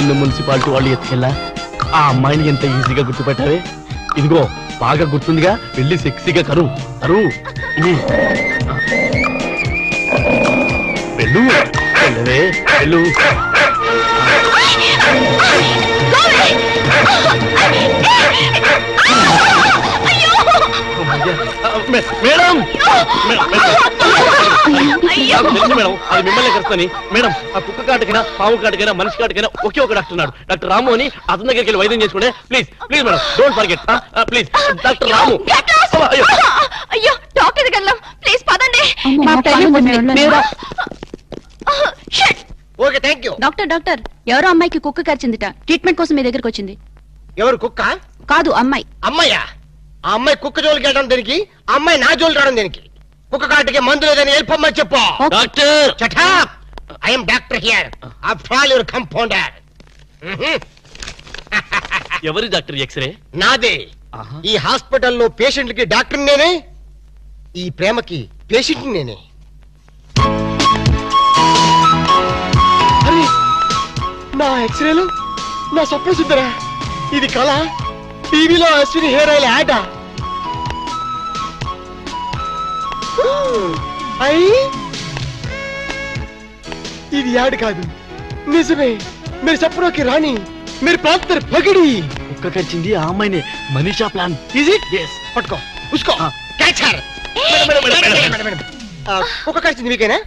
నిన్ను మున్సిపాలిటీ వాళ్ళు ఎత్తుకెళ్ళా ఆ అమ్మాయిని ఎంత ఈజీగా గుర్తుపెట్టావే. ఇదిగో బాగా గుర్తుందిగా, వెళ్ళి సెక్సీగా కరు కరు వెళ్ళు వెళ్ళవే వెళ్ళు. మేడం మేడం అది మిమ్మల్ని కలుస్తాని. మేడం ఆ కుక్క కాటుకైనా పాము కాటుకైనా మనిషి కాటుకైనా ఒకే ఒక డాక్టర్ ఉన్నాడు, డాక్టర్ రాము అని. అతని దగ్గరికి వెళ్ళి వైద్యం చేసుకుంటే please please madam, don't forget please. Doctor Ramu. అయ్యో డాక్టర్ దగ్గర ప్లీజ్ పదండి. Okay thank you. Doctor doctor ఎవరో అమ్మాయికి కుక్క కరిచిందిట, ట్రీట్మెంట్ కోసం మీ దగ్గరకు వచ్చింది. ఎవరు కుక్క? కాదు అమ్మాయి. అమ్మాయ్యా? ఆ అమ్మాయి కుక్క జోలికి వెళ్ళడం దేనికి? ఆ అమ్మాయి నా జోలికి రావడం దేనికి? కుక్క కాటికి మందు లేదని వెళ్ళిపోమ్మని చెప్పు. Doctor shut up. I am doctor here. After all your compounder. ఎవరి డాక్టర్? ఎక్స్రే నాదే. ఈ హాస్పిటల్లో పేషెంట్లకి డాక్టర్ నేనే, ఈ ప్రేమకి పేషెంట్ నేనే. నా ఎక్స్రేలు నా స్వప్న సుందరా, ఇది కళ? టీవీలో అశ్విని హెయిర్ ఆయిల్ యాడా? ఇది యాడ్ కాదు, నిజమే. మీరు సప్నోకి రాణి, మీరు ప్రాంతర్ పగిడి. కుక్క కరిచింది ఆ అమ్మాయినే. మనీషా ప్లాన్. పట్టుకో ఉసుకో. కుక్క కరిచింది మీకేనా?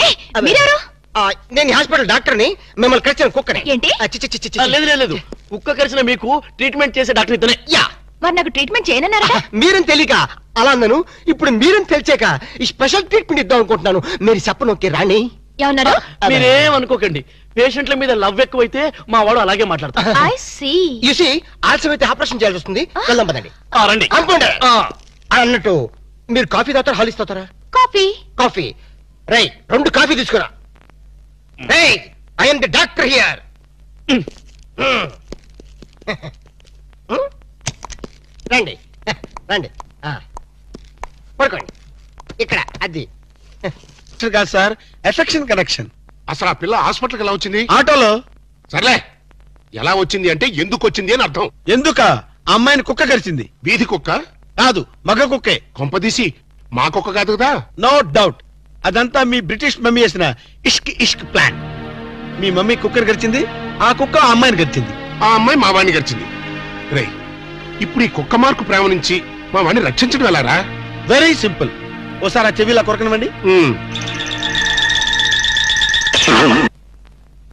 నేను హాస్పిటల్ డాక్టర్ని, మిమ్మల్ని కరిచిన కుక్కని. లేదు లేదు, కుక్క కరిచిన మీకు ట్రీట్మెంట్ చేసే డాక్టర్ ఇతనే. యా, మరి నాకు ట్రీట్మెంట్ చేయనన్నారా? మీరని తెలియక అలా అన్నాను. ఇప్పుడు మీరని తెలిసాక ఈ స్పెషల్ ట్రీట్మెంట్ ఇద్దాం అనుకుంటున్నాను. మీరు చెప్పనోకే రాణి. ఏమన్నారు? మీరేమనుకోకండి, పేషెంట్ల మీద లవ్ ఎక్కువైతే మా వాడు అలాగే మాట్లాడతారు. I see. యు సీ, ఆలస్యం అయితే ఆపరేషన్ చేయాల్సి వస్తుంది. వెళ్దాం పదండి. రండి. అన్నట్టు మీరు కాఫీ తాగుతారా, హాలిస్ తాగుతారా? కాఫీ. కాఫీ రై, 2 కాఫీ తీసుకురా. Hey, I am the doctor here. రండి రండి, పడుకోండి ఇక్కడ. అది కాదు సార్, ఎఫెక్షన్ కనెక్షన్. అసలు ఆ పిల్ల హాస్పిటల్కి ఎలా వచ్చింది? ఆటోలో. సర్లే, ఎలా వచ్చింది అంటే ఎందుకు వచ్చింది అని అర్థం. ఎందుక? అమ్మాయిని కుక్క కరిచింది. వీధి కుక్క కాదు, మగ కుక్కే. కొంపదీసి మా కుక్క కాదు కదా? నో డౌట్, అదంతా మీ బ్రిటిష్ మమ్మీ చేసిన ఇష్క్ ఇష్క్ ప్లాన్. మీ మమ్మీ కుక్కర్ గడిచింది, ఆ కుక్క ఆ అమ్మాయిని గడిచింది. ఆ అమ్మాయి మా వాడిని గడిచింది. రే, ఇప్పుడు ఈ కుక్క మార్కు ప్రేమ నుంచి మా వాడిని రక్షించడం ఎలారా? Very simple. ఓసారి ఆ చెవిలా కొరకనివ్వండి.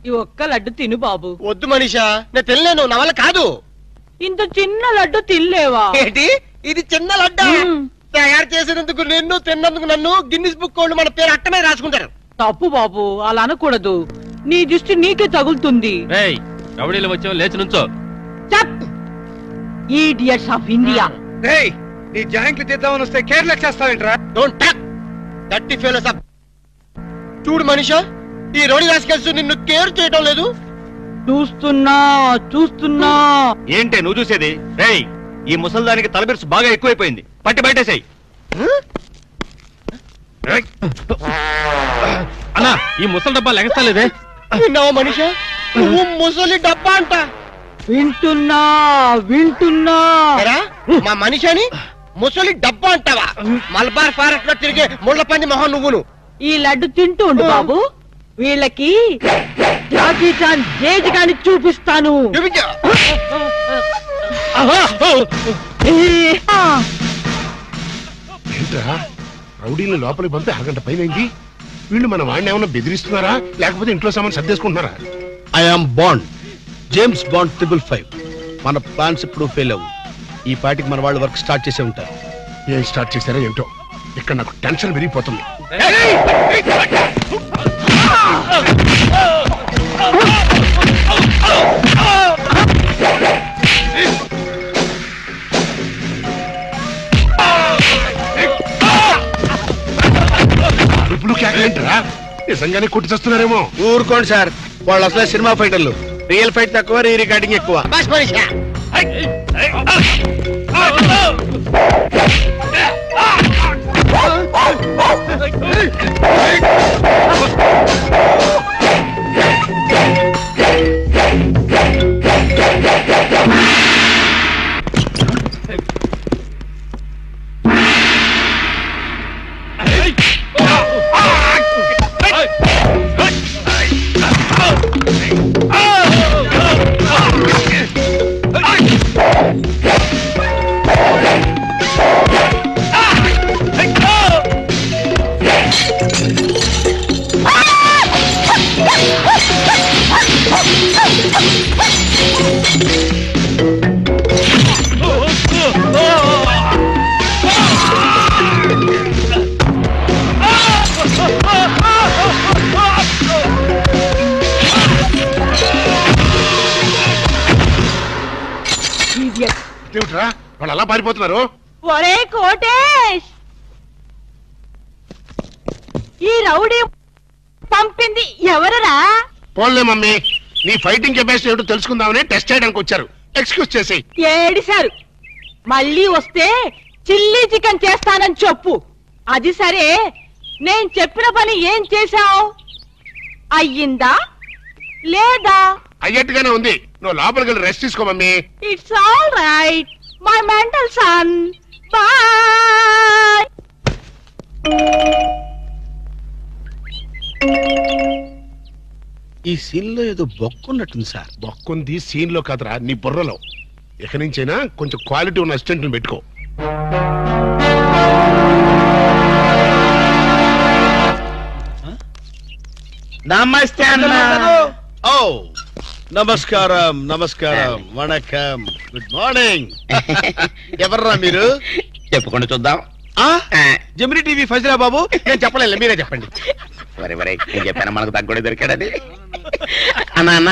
ఈ ఒక్క లడ్డు తిను బాబు. వద్దు మనీషా, నేను తినలేను, నా వల్ల కాదు. ఇంత చిన్న లడ్డు తినలేవా? ఏంటి ఇది చిన్న లడ్డు? తయారు చేసినందుకు నిన్ను, తిన్నందుకు నన్ను గిన్నిస్ బుక్ వాళ్ళు మన పేరు అట్టమే రాసుకుంటారు. తప్పు బాబు, అలా అనకూడదు. నీ దృష్టి నీకే తగులుతుంది. రౌడీలు వచ్చావు, లేచి నుంచో. Idiots of India. నీ జాయింట్లు తీద్దామని వస్తే కేర్లెస్ చేస్తావేంట్రా? డోంట్ టాక్ దట్టి ఫెలోస్ అప్. చూడు మనీషా, ఈ రోడి రాసుకెళ్తూ నిన్ను కేర్ చేయడం లేదు. చూస్తున్నా చూస్తున్నా. ఏంటే నువ్వు చూసేది? రేయ్, ఈ ముసల్దానికి తలబిరుసు బాగా ఎక్కువైపోయింది, పట్టి బయటేసాయి. అన్నా, ఈ ముసలి డబ్బా లెగస్తలేదే. విన్నావా మనీషా, నువ్వు ముసలి డబ్బా అంట. వింటున్నా వింటున్నా. మా మనిషిని ముసలి డబ్బా అంటావా? మలబార్ ఫారెస్ట్ లో తిరిగే ముళ్ళ పంది మొహం నువ్వును. ఈ లడ్డు తింటూ ఉండు బాబు, వీళ్ళకి జాకీ చాన్ జేజ్ గాని చూపిస్తాను. ఏంట్రా, రౌడీని లోపలికి పంపి అరగంట పైనైంది. వీళ్ళు మన వాడిని ఏమన్నా బెదిరిస్తున్నారా, లేకపోతే ఇంట్లో సామాన్ సర్దేసుకుంటున్నారా? I'm Bond, James Bond 555. మన ప్లాన్స్ ఇప్పుడు ఫెయిల్ అవ్వు. ఈ పార్టీకి మన వాళ్ళు వర్క్ స్టార్ట్ చేసే ఉంటారు. ఏం స్టార్ట్ చేశారో ఏంటో, ఇక్కడ నాకు టెన్షన్ పెరిగిపోతుంది. అరుపులు కేకలేంటరా? నిజంగానే కొట్టి చేస్తున్నారేమో. ఊరుకోండి సార్, వాళ్ళు అసలే సినిమా ఫైటర్లు. రియల్ ఫైట్ తక్కువ, రీ రికార్డింగ్ ఎక్కువ. ఏమిట్రా వాళ్ళు అలా పారిపోతున్నారు? ఒరే కోటేష్, ఈ రౌడీ పంపింది ఎవరురా? పోన్లే మమ్మీ, నీ ఫైటింగ్ కెపాసిటీ ఏమిటో తెలుసుకుందామని టెస్ట్ చేయడానికి వచ్చారు. ఎక్స్క్యూజ్ చేసి. ఏడిశారు. మళ్ళీ వస్తే చిల్లీ చికెన్ చేస్తానని చెప్పు. అది సరే, నేను చెప్పిన పని ఏం చేశావు? అయ్యిందా లేదా? అయ్యట్టుగానే ఉంది. నువ్వు లోపలికి వెళ్ళి రెస్ట్ తీసుకో mummy. It's all right my mental son. Bye. ఈ సీన్ లో ఏదో బొక్కున్నట్టుంది సార్. బొక్కుంది సీన్ లో కాదురా, నీ బుర్రలో. ఇక నుంచైనా కొంచెం క్వాలిటీ ఉన్న అసిస్టెంట్ పెట్టుకో. నమస్తే ఓ నమస్కారం, నమస్కారం, వణకం, గుడ్ మార్నింగ్. ఎవర్రా మీరు? చెప్పుకుంటూ చూద్దాం. జమిని టీవీ ఫజరా బాబు. నేను చెప్పలేదు, మీరే చెప్పండి. వరే నేను చెప్పాను మనకు తగ్గుడే దొరికాడని. అన్నా అన్న,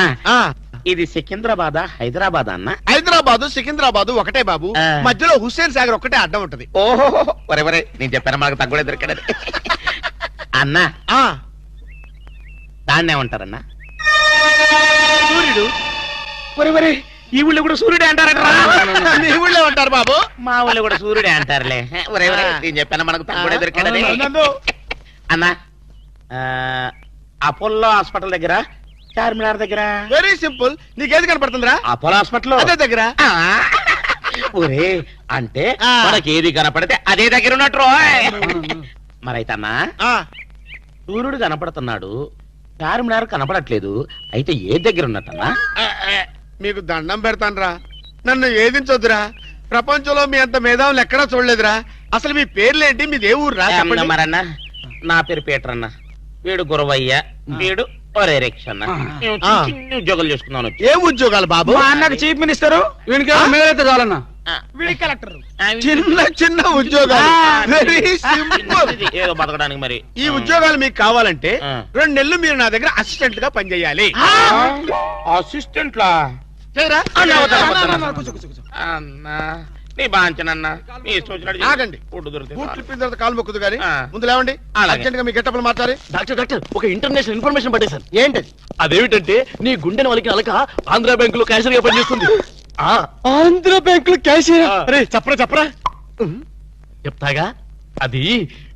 ఇది సికింద్రాబాద్ హైదరాబాద్ అన్న? హైదరాబాద్ సికింద్రాబాద్ ఒకటే బాబు, మధ్యలో హుస్సేన్ సాగర్ ఒకటే అడ్డం ఉంటది. ఓహో వరే నేను చెప్పాను మనకు తగ్గుడే దొరికాడని. అన్నా దాన్నే ఉంటారన్నా? సూర్యుడు. వరే ఈ ఊళ్ళో కూడా సూర్యుడే అంటారట. మీ ఊళ్ళో ఉంటారు బాబు. మా ఊళ్ళో కూడా సూర్యుడే అంటారులే. వరే నేను చెప్పాను మనకు తగ్గుడే దొరికాడని. అన్నా అపోలో హాస్పిటల్ దగ్గర, చార్మినార్ దగ్గర. Very simple. నీకేది కనపడుతుందిరా? అపోలో హాస్పిటల్ అదే దగ్గర. ఒరే అంటే మనకి ఏది కనపడితే అదే దగ్గర ఉన్నట్టు. మరైతే అన్నా సూర్యుడు కనపడుతున్నాడు, చార్మినార్ కనపడట్లేదు, అయితే ఏ దగ్గర ఉన్నట్టన్నా? మీకు దండం పెడతానురా, నన్ను ఏదించొద్దురా. ప్రపంచంలో మీ అంత మేధావులు ఎక్కడా చూడలేదురా. అసలు మీ పేర్లేంటి, మీది ఏ ఊరు రా? మరన్నా నా పేరు పీటర్ అన్న, వీడు గురవయ్య, వీడు ఒరే రిక్ష అన్న. చిన్న ఉద్యోగాలు చేసుకున్నాను. ఏ ఉద్యోగాలు బాబు? అన్నకు చీఫ్ మినిస్టర్, మేలైతే చాలన్నా. చిన్న చిన్న ఉద్యోగాలు. Very simple. ఏదో బతకడానికి. మరి ఈ ఉద్యోగాలు మీకు కావాలంటే 2 నెలలు మీరు నా దగ్గర అసిస్టెంట్ గా పనిచేయాలి. అసిస్టెంట్ లా? చేయరా? అన్నా నీ బాంచనన్నా, నీ ఇష్టం వచ్చినట్టు ఆగండి. ఫుడ్ దొరుకుతుంది. బూట్లు ఇప్పిన తర్వాత కాలు మొక్కుదు గానీ ఆ. ముందు లేవండి. అలాగే. అర్జెంట్ గా మీ గెట్టపలు మార్చాలి. డాక్టర్ ఒక ఇంటర్నేషనల్ ఇన్ఫర్మేషన్ పట్టేశాను. ఏంటది? అదేమిటంటే నీ గుండెని వాళ్ళకి అలక ఆంధ్ర బ్యాంక్ లో క్యాషియర్ గా పనిచేస్తుంది. ఆంధ్ర బ్యాంక్ లో క్యాషియర్. అరే చెప్పరా చెప్తాగా. అది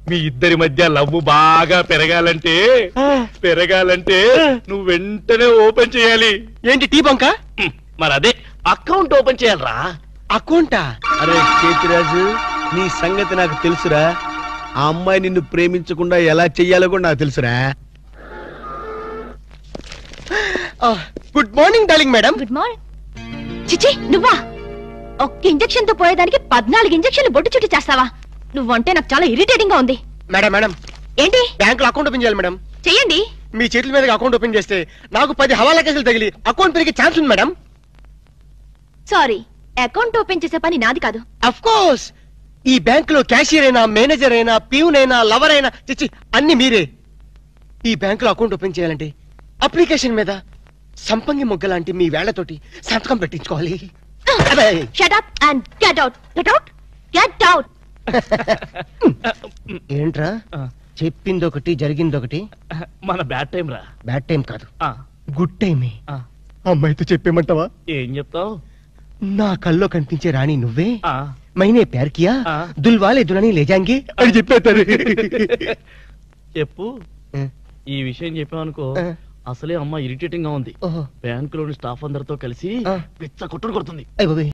మీ ఇద్దరి మధ్య లవ్ బాగా పెరగాలంటే నువ్వు వెంటనే ఓపెన్ చేయాలి. ఏంటి టీ బంక? మరి అదే అకౌంట్ ఓపెన్ చేయాలరా. అకౌంటా? అరే కేతిరాజు, నీ సంగతి నాకు తెలుసురా. ఆ అమ్మాయి నిన్ను ప్రేమించకుండా ఎలా చెయ్యాలో కూడా నాకు తెలుసురా. Good morning darling madam. Good morning. చిచి నువ్వా? ఒక్క ఇంజెక్షన్ తో పోయేదానికి 14 ఇంజెక్షన్లు బొట్టు చుట్టూ చేస్తావా? నువ్వంటే నాకు చాలా ఇరిటేటింగ్ గా ఉంది. మేడం ఏంటి? బ్యాంక్ లో అకౌంట్ ఓపెన్ చేయాలి మేడం. చెయ్యండి. మీ చేతుల మీద అకౌంట్ ఓపెన్ చేస్తే నాకు 10 హవాలా కేసులు తగిలి అకౌంట్ పెరిగే ఛాన్స్ ఉంది మేడం. సారీ, అకౌంట్ ఓపెన్ చేసే పని నాది కాదు. అఫ్ కోర్స్, ఈ బ్యాంక్ లో క్యాషియర్ అయినా, మేనేజర్ అయినా, ప్యూన్ అయినా, లవర్ అయినా, చిచ్చి అన్ని మీరే. ఈ బ్యాంక్ లో అకౌంట్ ఓపెన్ చేయాలంటే అప్లికేషన్ మీద సంపంగి మొగ్గ లాంటి మీ వేళ్లతోటి సంతకం పెట్టించుకోవాలి. Shut up and get out. Get out. Get out. ఏంట్రా చెప్పిందొకటి జరిగిందొకటి? మన బ్యాడ్ టైం రా. బ్యాడ్ టైం కాదు, గుడ్ టైమే. అమ్మాయితో చెప్పేమంటావా? ఏం చెప్తావు? నా కల్లో కనిపించే రాణి నువ్వే, మైనే ప్యార్ కియా, దుల్వాలే దులని లేజాంగే అని చెప్పేస్తారు. చెప్పు. ఈ విషయం చెప్పావనుకో, అసలే అమ్మ ఇరిటేటింగ్ గా ఉంది. బ్యాంకులోని స్టాఫ్ అందరితో కలిసి పిచ్చ కొట్టుడు కొడుతుంది.